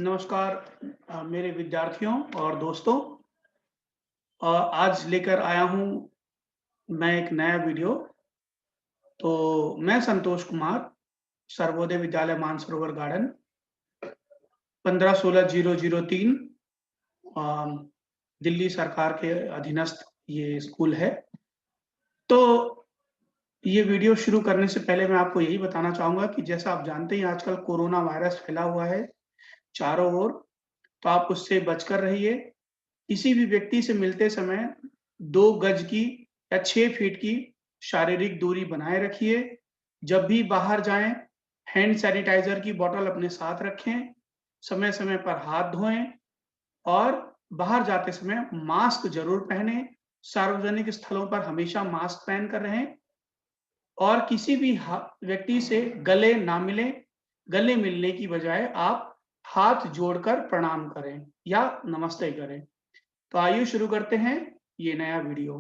नमस्कार मेरे विद्यार्थियों और दोस्तों। आज लेकर आया हूँ मैं एक नया वीडियो। तो मैं संतोष कुमार, सर्वोदय विद्यालय मानसरोवर गार्डन 15-16-003 अ, दिल्ली सरकार के अधीनस्थ ये स्कूल है। तो ये वीडियो शुरू करने से पहले मैं आपको यही बताना चाहूँगा कि जैसा आप जानते हैं आजकल कोरोना वायरस फैला हुआ है चारों ओर, तो आप उससे बचकर रहिए। किसी भी व्यक्ति से मिलते समय 2 गज की या 6 फीट की शारीरिक दूरी बनाए रखिए। जब भी बाहर जाएँ, हैंड सैनिटाइज़र की बॉटल अपने साथ रखें, समय-समय पर हाथ धोएँ और बाहर जाते समय मास्क ज़रूर पहनें। सार्वजनिक स्थलों पर हमेशा मास्क पहन कर रहें और किसी भी व्यक्ति से गले ना मिलें। गले मिलने की बजाय आप हाथ जोड़कर प्रणाम करें या नमस्ते करें। तो आइए शुरू करते हैं ये नया वीडियो।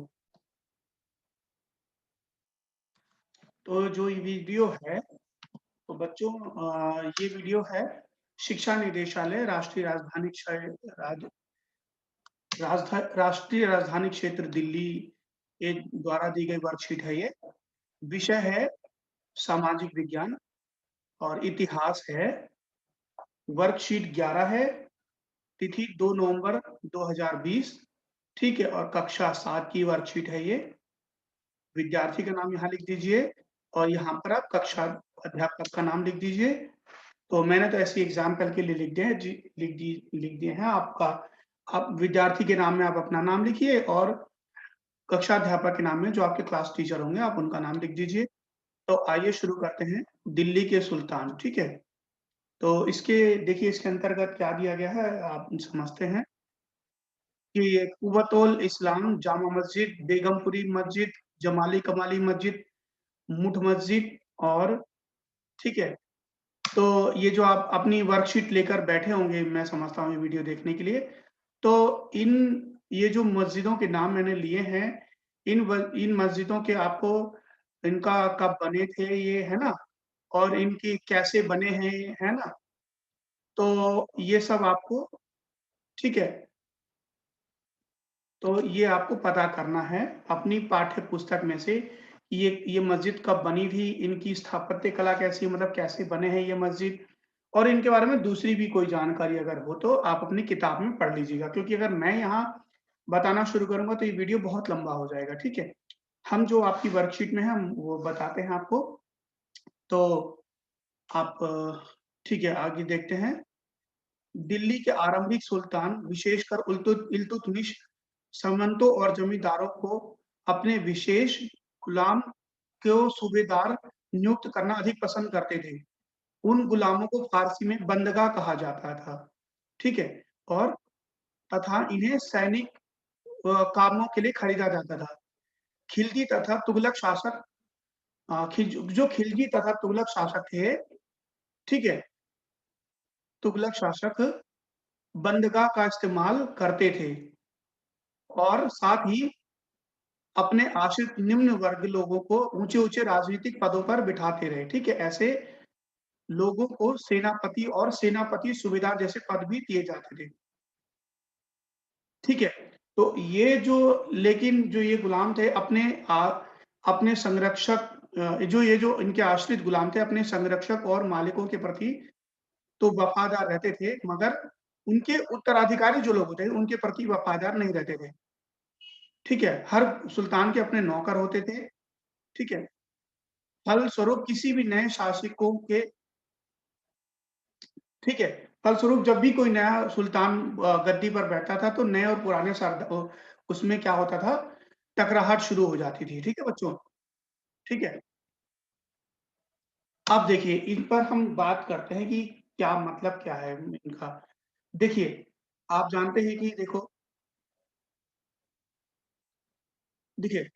तो जो ये वीडियो है, तो बच्चों ये वीडियो है शिक्षा निदेशालय राष्ट्रीय राजधानी क्षेत्र दिल्ली के द्वारा दी गई वर्कशीट है ये। विषय है सामाजिक विज्ञान और इतिहास है। वर्कशीट 11 है, तिथि 2 नवंबर 2020, ठीक है? और कक्षा 7 की वर्कशीट है ये। विद्यार्थी का नाम यहाँ लिख दीजिए और यहाँ पर आप कक्षा अध्यापक का नाम लिख दीजिए। तो मैंने तो ऐसे एग्ज़ाम्पल के लिए लिख दिए हैं जी, लिख दिए हैं। आपका आप विद्यार्थी के नाम में आप अपना नाम लिखिए और कक्षा अध्यापक के नाम में जो आपके क्लास टीचर होंगे, आप उनका नाम लिख दीजिए। तो आइए शुरू करते हैं, दिल्ली के सुल्तान, ठीक है? तो इसके देखिए इसके अंतर्गत क्या दिया गया है, आप समझते हैं कि ये कुव्वतुल इस्लाम जामा मस्जिद, बेगमपुरी मस्जिद, जमाली कमाली मस्जिद, मुठ मस्जिद और ठीक है? तो ये जो आप अपनी वर्कशीट लेकर बैठे होंगे, मैं समझता हूँ ये वीडियो देखने के लिए। तो ये जो मस्जिदों के नाम मैंने लिए हैं, इन मस्जिदों के आपको इनका कब बने थे ये, है ना? और इनकी कैसे बने हैं, है ना? तो ये सब आपको ठीक है? तो ये आपको पता करना है अपनी पाठ्य पुस्तक में से, ये मस्जिद कब बनी थी, इनकी स्थापत्य कला कैसी है, मतलब कैसे बने हैं ये मस्जिद और इनके बारे में दूसरी भी कोई जानकारी अगर हो तो आप अपनी किताब में पढ़ लीजिएगा। क्योंकि अगर मैं यहाँ बताना शुरू करूँगा तो ये वीडियो बहुत लंबा हो जाएगा, ठीक है? हम जो आपकी वर्कशीट में है हम वो बताते हैं आपको। तो आप ठीक है, आगे देखते हैं। दिल्ली के आरंभिक सुल्तान विशेषकर इल्तुतमिश सामंतों और जमींदारों को अपने विशेष गुलाम को सूबेदार नियुक्त करना अधिक पसंद करते थे। उन गुलामों को फ़ारसी में बंदगा कहा जाता था, ठीक है? और तथा इन्हें सैनिक कामों के लिए खरीदा जाता था। खिलजी तथा तुगलक शासक जो खिलजी तथा तुगलक शासक थे, ठीक है? तुगलक शासक बंदगा का इस्तेमाल करते थे और साथ ही अपने आश्रित निम्न वर्ग लोगों को ऊँचे-ऊँचे राजनीतिक पदों पर बिठाते रहे, ठीक है? ऐसे लोगों को सेनापति और सेनापति सूबेदार जैसे पद भी दिए जाते थे, ठीक है? तो ये जो लेकिन जो ये गुलाम थे अपने संरक्षक जो इनके आश्रित गुलाम थे अपने संरक्षक और मालिकों के प्रति तो वफ़ादार रहते थे, मगर उनके उत्तराधिकारी जो लोग थे, उनके प्रति वफ़ादार नहीं रहते थे, ठीक है? हर सुल्तान के अपने नौकर होते थे, ठीक है? फलस्वरूप किसी भी नए शासकों के ठीक है, फलस्वरूप जब भी कोई नया सुल्तान गद्दी पर बैठता था तो नए और पुराने उसमें क्या होता था, टकराहट शुरू हो जाती थी, ठीक है बच्चों? ठीक है? अब देखिए इन पर हम बात करते हैं कि क्या मतलब क्या है इनका? देखिए, आप जानते हैं कि देखिए,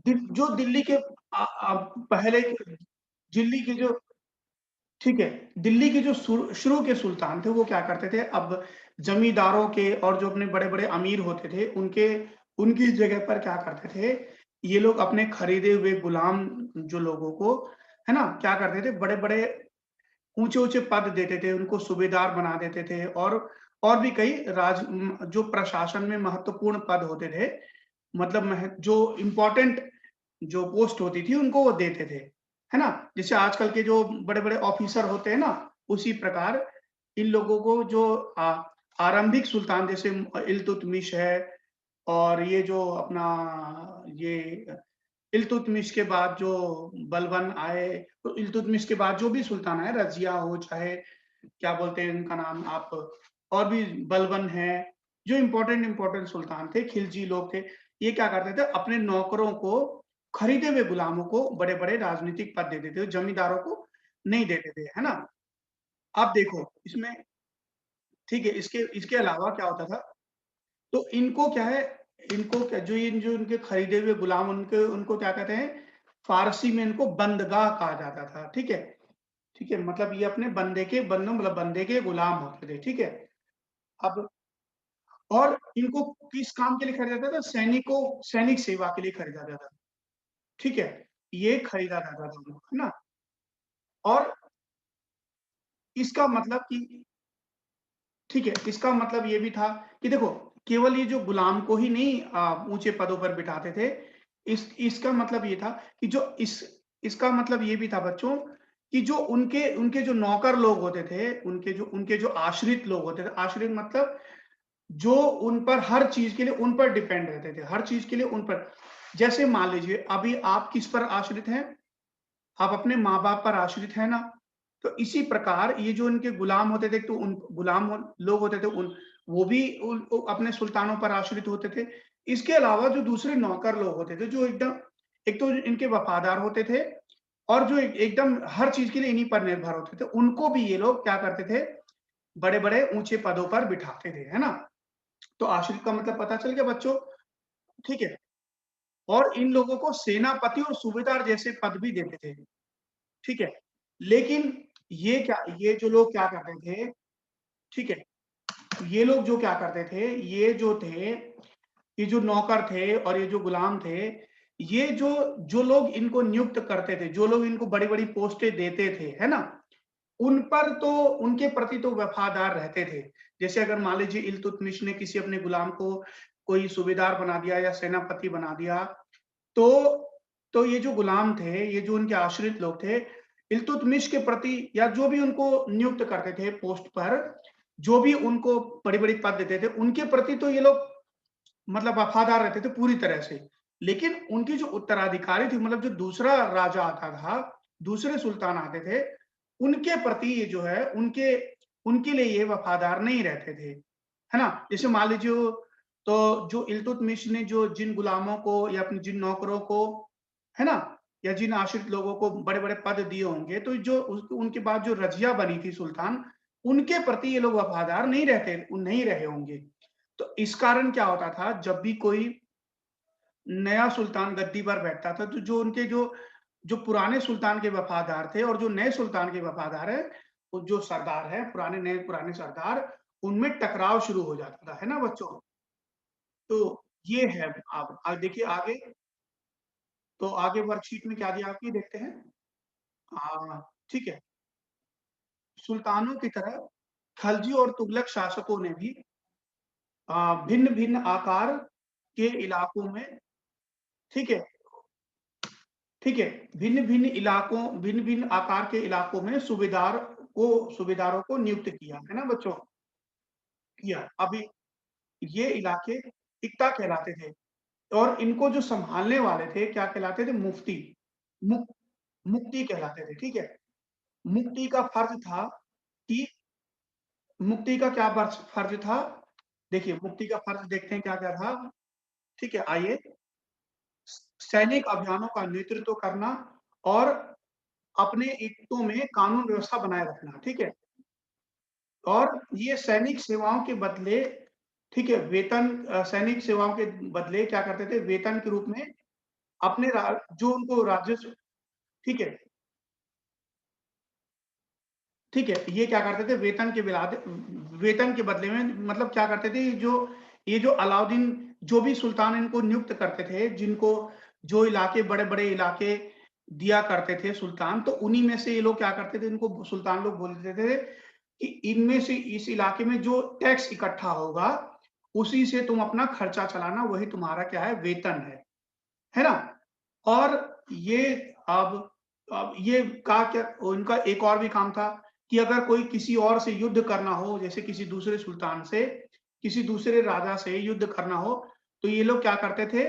जो दिल्ली के पहले दिल्ली के जो ठीक है, दिल्ली के जो शुरू के सुल्तान थे, वो क्या करते थे, अब जमींदारों के और जो अपने बड़े-बड़े अमीर होते थे, उनकी जगह पर क्या करते थे, ये लोग अपने खरीदे हुए गुलाम जो लोगों को, है ना, क्या करते थे, बड़े-बड़े ऊँचे-ऊँचे पद देते थे, उनको सूबेदार बना देते थे और भी कई जो प्रशासन में महत्वपूर्ण पद होते थे, मतलब जो इम्पोर्टेंट जो पोस्ट होती थी उनको वो देते थे, है ना? जैसे आजकल के जो बड़े-बड़े ऑफिसर होते हैं ना, उसी प्रकार इन लोगों को जो आरंभिक सुल्तान जैसे इल्तुतमिश है और ये जो अपना ये इल्तुतमिश के बाद जो बलबन आए, तो इल्तुतमिश के बाद जो भी सुल्तान आए, रज़िया हो चाहे क्या बोलते हैं इनका नाम आप और भी बलबन है, जो इम्पोर्टेंट सुल्तान थे, खिलजी लोग थे, ये क्या करते थे अपने नौकरों को खरीदे हुए गुलामों को बड़े-बड़े राजनीतिक पद देते थे, जमींदारों को नहीं देते थे, है ना? अब देखो इसमें ठीक है, इसके इसके अलावा क्या होता था, तो इनको क्या है, इनको क्या जो इनके खरीदे हुए गुलाम उनको उनको क्या कहते हैं, फ़ारसी में इनको बंदगाह कहा जाता था, ठीक है? ठीक है, मतलब ये अपने बंदे के गुलाम होते थे, ठीक है? अब और इनको किस काम के लिए खरीदा जाता था? सैनिक सेवा के लिए खरीदा जाता था, ठीक है? ये खरीदा जाता था, है ना? और इसका मतलब कि ठीक है, इसका मतलब ये भी था कि देखो, केवल ये जो गुलाम को ही नहीं ऊँचे पदों पर बिठाते थे, इसका मतलब ये था कि इसका मतलब ये भी था बच्चों कि जो उनके उनके जो नौकर लोग होते थे, उनके जो आश्रित लोग होते थे, आश्रित मतलब जो उन पर हर चीज़ के लिए उन पर डिपेंड रहते थे, हर चीज़ के लिए उन पर जैसे मान लीजिए अभी आप किस पर आश्रित हैं? आप अपने माँ-बाप पर आश्रित हैं ना? तो इसी प्रकार ये जो इनके गुलाम होते थे, तो उन गुलाम लोग होते थे, वो भी अपने सुल्तानों पर आश्रित होते थे। इसके अलावा जो दूसरे नौकर लोग होते थे, जो एकदम एक तो इनके वफ़ादार होते थे और जो एकदम हर चीज़ के लिए इन्हीं पर निर्भर होते थे, उनको भी ये लोग क्या करते थे, बड़े-बड़े ऊँचे पदों पर बिठाते थे, है ना? तो आश्रित का मतलब पता चल गया बच्चों, ठीक है? और इन लोगों को सेनापति और सूबेदार जैसे पद भी देते थे, ठीक है? लेकिन ये जो लोग क्या करते थे, ठीक है? ये लोग जो क्या करते थे, ये जो नौकर थे और ये जो गुलाम थे, ये जो लोग इनको नियुक्त करते थे, जो लोग इनको बड़ी-बड़ी पोस्टें देते थे, है ना? उन पर तो उनके प्रति तो वफ़ादार रहते थे। जैसे अगर मान लीजिए इल्तुतमिश ने किसी अपने गुलाम को कोई सूबेदार बना दिया या सेनापति बना दिया, तो ये जो गुलाम थे, ये जो उनके आश्रित लोग थे, इल्तुतमिश के प्रति या जो भी उनको नियुक्त करते थे पोस्ट पर, जो भी उनको बड़ी-बड़ी पद देते थे, उनके प्रति तो ये लोग मतलब वफ़ादार रहते थे पूरी तरह से। लेकिन उनकी जो उत्तराधिकारी थी मतलब जो दूसरा राजा आता था, दूसरे सुल्तान आते थे, उनके प्रति ये जो है उनके लिए ये वफ़ादार नहीं रहते थे। है ना? जैसे मान लीजिए तो जो इल्तुतमिश ने जो जिन गुलामों को या अपने जिन नौकरों को, है ना? या जिन आश्रित लोगों को बड़े-बड़े पद दिए होंगे, तो जो उनके बाद जो रज़िया बनी थी सुल्तान, उनके प्रति ये लोग वफ़ादार नहीं रहे होंगे। तो इस कारण क्या होता था, जब भी कोई नया सुल्तान गद्दी पर बैठता था, तो जो पुराने सुल्तान के वफ़ादार थे और जो नए सुल्तान के वफ़ादार हैं, वो जो सरदार हैं, पुराने सरदार, उनमें टकराव शुरू हो जाता था, है ना बच्चों? तो ये है अब देखिए आगे, तो आगे वर्कशीट में क्या दिया आपकी देखते हैं? ठीक है, सुल्तानों की तरह खलजी और तुगलक शासकों ने भी भिन्न-भिन्न आकार के इलाकों में, ठीक है? ठीक है, भिन्न-भिन्न आकार के इलाकों में सूबेदारों को नियुक्त किया, है ना बच्चों? किया। अभी ये इलाके इक्ता कहलाते थे और इनको जो सँभालने वाले थे, क्या कहलाते थे? मुफ्ती। मुक मुक्ति कहलाते थे, ठीक है? मुक्ति का फ़र्ज़ था कि मुक्ति का क्या फ़र्ज़ था? देखिए, मुक्ति का फ़र्ज़ देखते हैं क्या-क्या था? ठीक है, आइए। सैनिक अभियानों का नेतृत्व करना और अपने इक्तों में कानून व्यवस्था बनाए रखना, ठीक है? और ये सैनिक सेवाओं के बदले, ठीक है, सैनिक सेवाओं के बदले क्या करते थे, वेतन के रूप में अपने रा जो उनको राजस्व, ठीक है, ठीक है, ये क्या करते थे, वेतन के बदले में मतलब क्या करते थे, ये जो अलाउद्दीन जो भी सुल्तान इनको नियुक्त करते थे, जो इलाके बड़े-बड़े इलाके दिया करते थे सुल्तान, तो उन्हीं में से ये लोग क्या करते थे, इनको सुल्तान लोग बोलते थे कि इनमें से इस इलाके में जो टैक्स इकट्ठा होगा, उसी से तुम अपना खर्चा चलाना, वही तुम्हारा क्या है, वेतन है ना? और ये अब ये का क्या उनका एक और भी काम था कि अगर कोई किसी और से युद्ध करना हो, जैसे किसी दूसरे सुल्तान से, किसी दूसरे राजा से युद्ध करना हो, तो ये लोग क्या करते थे,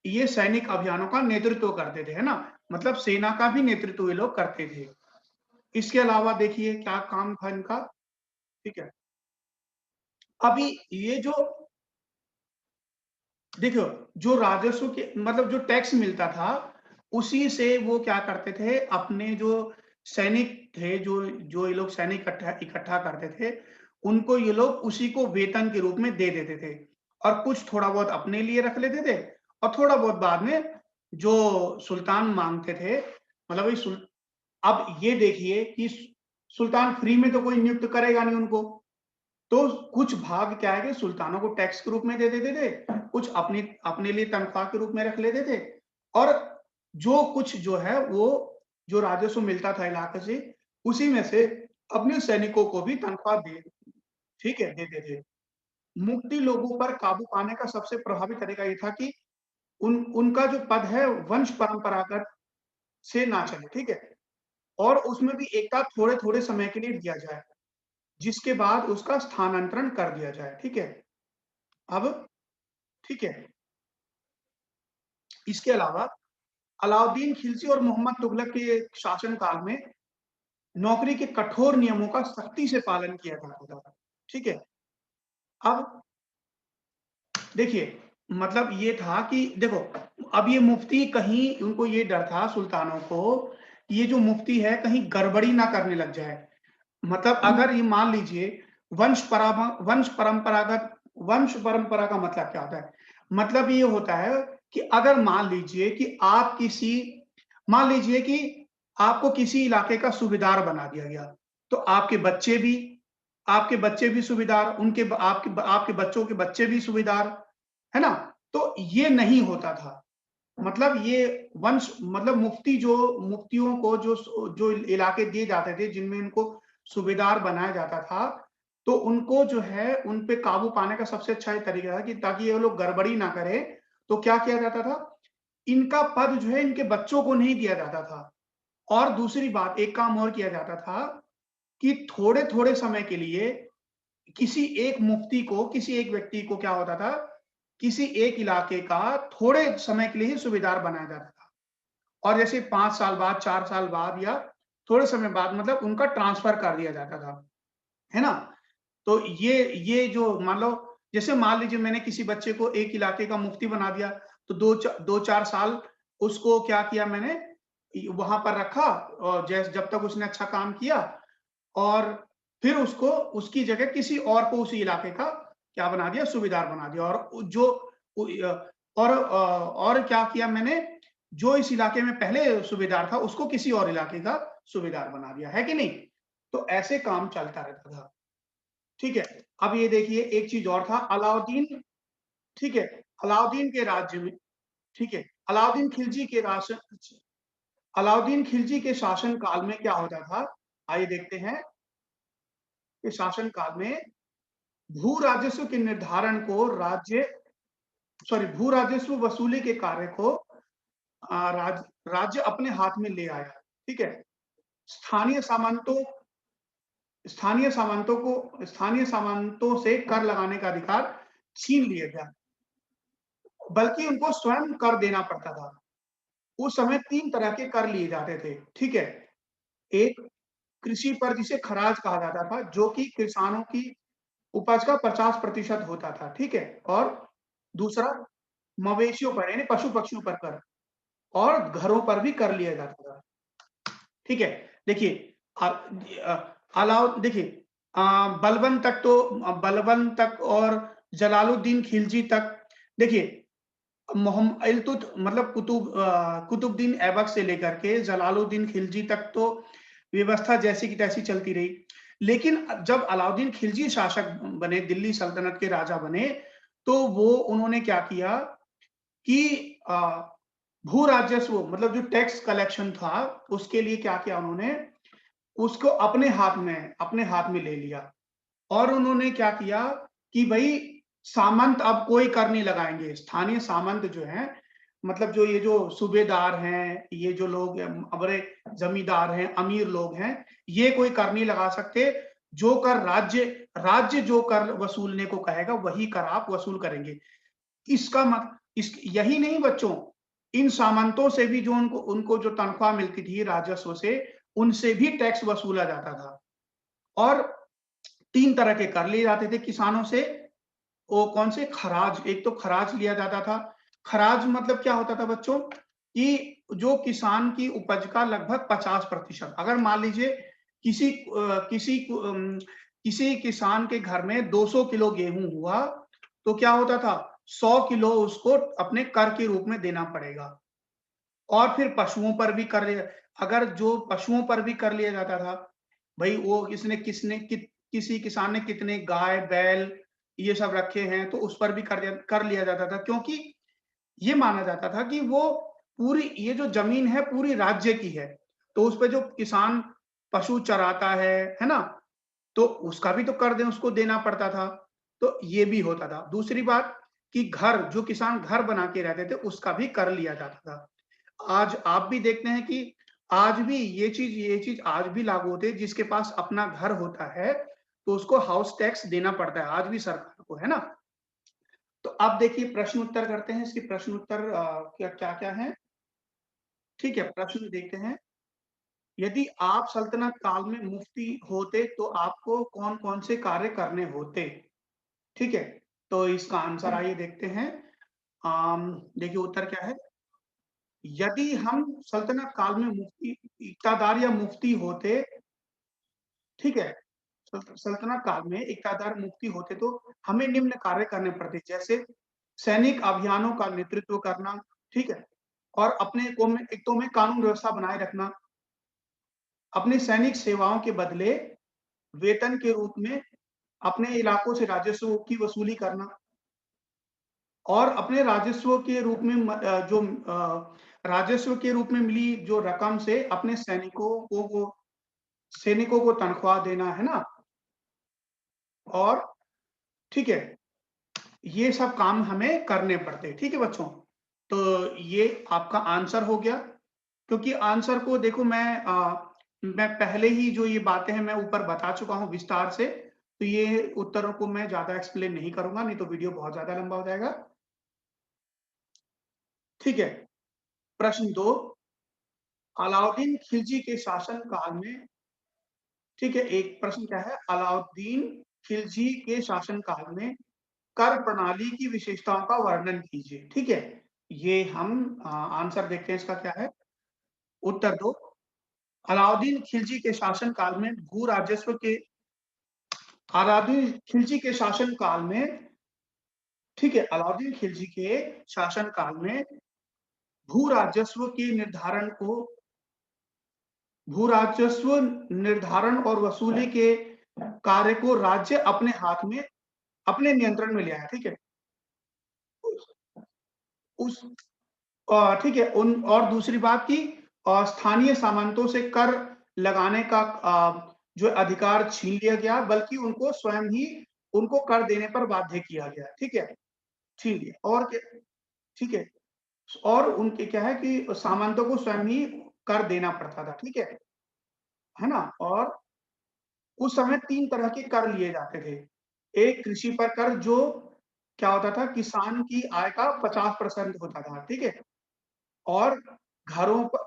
ये सैनिक अभियानों का नेतृत्व करते थे, है ना? मतलब सेना का भी नेतृत्व ये लोग करते थे। इसके अलावा देखिए क्या काम था इनका, ठीक है? अभी ये जो देखो, जो राजस्व के मतलब जो टैक्स मिलता था, उसी से वो क्या करते थे, अपने जो सैनिक थे, जो जो ये लोग सैनिक इकट्ठा इकट्ठा करते थे, उनको ये लोग उसी को वेतन के रूप में दे देते थे और कुछ थोड़ा बहुत अपने लिए रख लेते थे और थोड़ा बहुत बाद में जो सुल्तान माँगते थे, मतलब वही अब ये देखिए कि सुल्तान फ्री में तो कोई नियुक्त करेगा नहीं उनको। तो कुछ भाग क्या है कि सुल्तानों को टैक्स के रूप में दे देते थे, कुछ अपनी अपने लिए तनख्वाह के रूप में रख लेते थे और जो कुछ जो है वो जो राजस्व मिलता था इलाके से, उसी में से अपने सैनिकों को भी तनख्वाह दे ठीक है, देते थे। मुक्ति लोगों पर काबू पाने का सबसे प्रभावी तरीका ये था कि उनका जो पद है वंश परंपरागत से ना चले, ठीक है? और उसमें भी एकता थोड़े-थोड़े समय के लिए दिया जाए, जिसके बाद उसका स्थानांतरण कर दिया जाए, ठीक है? अब ठीक है। इसके अलावा अलाउद्दीन खिलजी और मोहम्मद तुगलक के शासनकाल में नौकरी के कठोर नियमों का सख्ती से पालन किया जाता था। ठीक है? अब देखिए, मतलब ये था कि देखो, अब ये मुफ्ती कहीं उनको ये डर था सुल्तानों को, ये जो मुफ्ती है कहीं गड़बड़ी ना करने लग जाए। मतलब अगर ये मान लीजिए वंश परंपरा का मतलब क्या होता है? मतलब ये होता है कि अगर मान लीजिए कि मान लीजिए कि आपको किसी इलाके का सूबेदार बना दिया गया, तो आपके बच्चे भी सूबेदार, आपके बच्चों के बच्चे भी सूबेदार, है ना? तो ये नहीं होता था। मतलब ये मतलब मुफ्तियों को जो इलाके दिए जाते थे जिनमें इनको सूबेदार बनाया जाता था, तो उनको जो है उन पे काबू पाने का सबसे अच्छा ये तरीका था कि ताकि ये लोग गड़बड़ी ना करें, तो क्या किया जाता था? इनका पद जो है इनके बच्चों को नहीं दिया जाता था। और दूसरी बात एक काम और किया जाता था कि थोड़े-थोड़े समय के लिए किसी एक व्यक्ति को क्या होता था, किसी एक इलाके का थोड़े समय के लिए ही सूबेदार बनाया जाता था। और जैसे 5 साल बाद, 4 साल बाद या थोड़े समय बाद मतलब उनका ट्रांसफर कर दिया जाता था, है ना? तो ये जो मान लीजिए मैंने किसी बच्चे को एक इलाके का मुफ्ती बना दिया, तो 2-4 साल उसको क्या किया मैंने, वहाँ पर रखा और जब तक उसने अच्छा काम किया और फिर उसको उसकी जगह किसी और को उसी इलाके का क्या बना दिया, सूबेदार बना दिया और जो उ अ, और क्या किया मैंने, जो इस इलाके में पहले सूबेदार था, उसको किसी और इलाके का सूबेदार बना दिया, है कि नहीं? तो ऐसे काम चलता रहता था, ठीक है? अब ये देखिए एक चीज़ और था ठीक है? अलाउद्दीन के राज्य में ठीक है? अलाउद्दीन खिलजी के शासन काल में क्या होता था? आइए देखते हैं, कि शासन काल में भू राजस्व के निर्धारण को भू राजस्व वसूली के कार्य को राज्य अपने हाथ में ले आया, ठीक है? स्थानीय सामंतों स्थानीय सामंतों से कर लगाने का अधिकार छीन लिया गया, बल्कि उनको स्वयं कर देना पड़ता था। उस समय 3 तरह के कर लिए जाते थे, ठीक है? एक कृषि पर जिसे खराज कहा जाता था, जो कि किसानों की उपज का 50% होता था, ठीक है? और दूसरा मवेशियों पर यानी पशु-पक्षियों पर कर और घरों पर भी कर लिया जाता था। ठीक है? देखिए अ, देखिए बलबन तक और जलालुद्दीन खिलजी तक देखिए मतलब कुतुबुद्दीन ऐबक से लेकर के जलालुद्दीन खिलजी तक तो व्यवस्था जैसी की तैसी चलती रही। लेकिन जब अलाउद्दीन खिलजी शासक बने, दिल्ली सल्तनत के राजा बने, तो वो उन्होंने क्या किया कि भू राजस्व मतलब जो टैक्स कलेक्शन था, उसके लिए क्या किया उन्होंने, उसको अपने हाथ में ले लिया। और उन्होंने क्या किया कि भई सामंत अब कोई कर नहीं लगाएँगे। स्थानीय सामंत जो हैं, मतलब जो ये जो सूबेदार हैं, ये जो लोग बड़े ज़मींदार हैं, अमीर लोग हैं, ये कोई कर नहीं लगा सकते। जो कर राज्य जो कर वसूलने को कहेगा, वही कर आप वसूल करेंगे। इसका मत इस यही नहीं बच्चों, इन सामंतों से भी जो उनको उनको जो तनख्वाह मिलती थी राजस्व से, उनसे भी टैक्स वसूला जाता था। और 3 तरह के कर लिए जाते थे किसानों से। वो कौन से? खराज, एक तो खराज लिया जाता था। खराज मतलब क्या होता था बच्चों, कि जो किसान की उपज का लगभग 50%, अगर मान लीजिए किसी किसान के घर में 200 किलो गेहूँ हुआ, तो क्या होता था? 100 किलो उसको अपने कर के रूप में देना पड़ेगा। और फिर पशुओं पर भी कर लिया, अगर जो पशुओं पर भी कर लिया जाता था, भई वो किसी किसान ने कितने गाय, बैल ये सब रखे हैं, तो उस पर भी कर लिया जाता था, क्योंकि ये माना जाता था कि वो पूरी ये जो ज़मीन है पूरी राज्य की है, तो उस पे जो किसान पशु चराता है ना? तो उसका भी तो कर दें उसको देना पड़ता था, तो ये भी होता था। दूसरी बात कि जो किसान घर बना के रहते थे, उसका भी कर लिया जाता था। आज आप भी देखते हैं कि आज भी ये चीज़ आज भी लागू होती है, जिसके पास अपना घर होता है, तो उसको हाउस टैक्स देना पड़ता है, आज भी सरकार को, है ना? तो अब देखिए प्रश्न उत्तर करते हैं, इसके प्रश्न उत्तर क्या-क्या हैं? ठीक है, प्रश्न देखते हैं। यदि आप सल्तनत काल में मुफ्ती होते, तो आपको कौन-कौन से कार्य करने होते? ठीक है, तो इसका आंसर आइए देखते हैं। देखिए उत्तर क्या है? यदि हम सल्तनत काल में इक़्तादार या मुफ्ती होते, ठीक है? सल्तनत काल में इक़्तादार मुफ्ती होते तो हमें निम्न कार्य करने पड़ते, जैसे सैनिक अभियानों का नेतृत्व करना, ठीक है? और अपने को में एक तो में कानून व्यवस्था बनाए रखना, अपनी सैनिक सेवाओं के बदले वेतन के रूप में अपने इलाकों से राजस्व की वसूली करना और अपने राजस्व के रूप में राजस्व के रूप में मिली जो रकम से अपने सैनिकों को तनख्वाह देना, है ना? और ठीक है, ये सब काम हमें करने पड़ते, ठीक है बच्चों? तो ये आपका आंसर हो गया, क्योंकि आंसर को देखो मैं पहले ही जो ये बातें हैं मैं ऊपर बता चुका हूँ विस्तार से, तो ये उत्तरों को मैं ज़्यादा एक्सप्लेन नहीं करूँगा, नहीं तो वीडियो बहुत ज़्यादा लंबा हो जाएगा। ठीक है, प्रश्न 2, अलाउद्दीन खिलजी के शासन काल में, ठीक है, एक प्रश्न क्या है? अलाउद्दीन खिलजी के शासन काल में कर प्रणाली की विशेषताओं का वर्णन कीजिए, ठीक है? ये हम आंसर देखते हैं इसका क्या है? उत्तर दो, अलाउद्दीन खिलजी के शासन काल में भू राजस्व के अलाउद्दीन खिलजी के शासन काल में, ठीक है, अलाउद्दीन खिलजी के शासन काल में भू राजस्व के निर्धारण को भू राजस्व निर्धारण और वसूली के कार्य को राज्य अपने हाथ में अपने नियंत्रण में ले आया, ठीक है? उस ठीक है, उन और दूसरी बात कि स्थानीय सामंतों से कर लगाने का जो अधिकार छीन लिया गया, बल्कि उनको स्वयं ही उनको कर देने पर बाध्य किया गया, ठीक है? छीन लिया और क्या, ठीक है? और उनके क्या है कि सामंतों को स्वयं ही कर देना पड़ता था, ठीक है ना? और उस समय 3 तरह के कर लिए जाते थे। एक कृषि पर कर जो क्या होता था, किसान की आय का 50% होता था, ठीक है? और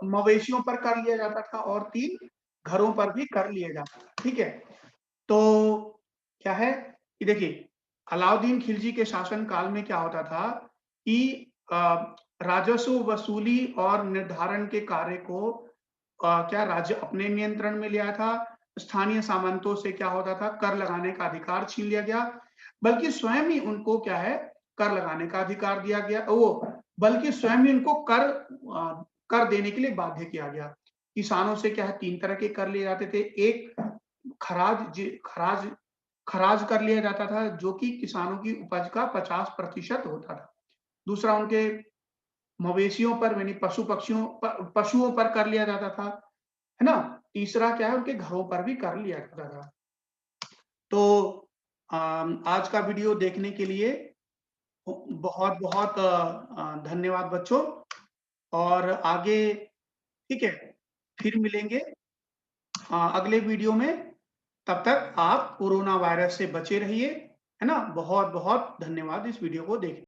मवेशियों पर कर लिया जाता था और 3 घरों पर भी कर लिया जाता था, ठीक है? तो क्या है कि देखिए, अलाउद्दीन खिलजी के शासन काल में क्या होता था कि राजस्व वसूली और निर्धारण के कार्य को क्या राज्य अपने नियंत्रण में लिया था। स्थानीय सामंतों से क्या होता था, कर लगाने का अधिकार छीन लिया गया, बल्कि स्वयं ही उनको क्या है, कर लगाने का अधिकार दिया गया वो बल्कि स्वयं ही उनको कर देने के लिए बाध्य किया गया। किसानों से क्या है 3 तरह के कर लिए जाते थे। एक खराज खराज कर लिया जाता था, जो कि किसानों की उपज का 50% होता था। दूसरा उनके मवेशियों पर यानी पशुओं पर कर लिया जाता था, है ना? तीसरा क्या है, उनके घरों पर भी कर लिया जाता था। तो आज का वीडियो देखने के लिए बहुत-बहुत धन्यवाद बच्चों, और आगे ठीक है, फिर मिलेंगे अगले वीडियो में। तब तक आप कोरोना वायरस से बचे रहिए, है ना? बहुत-बहुत धन्यवाद इस वीडियो को देखने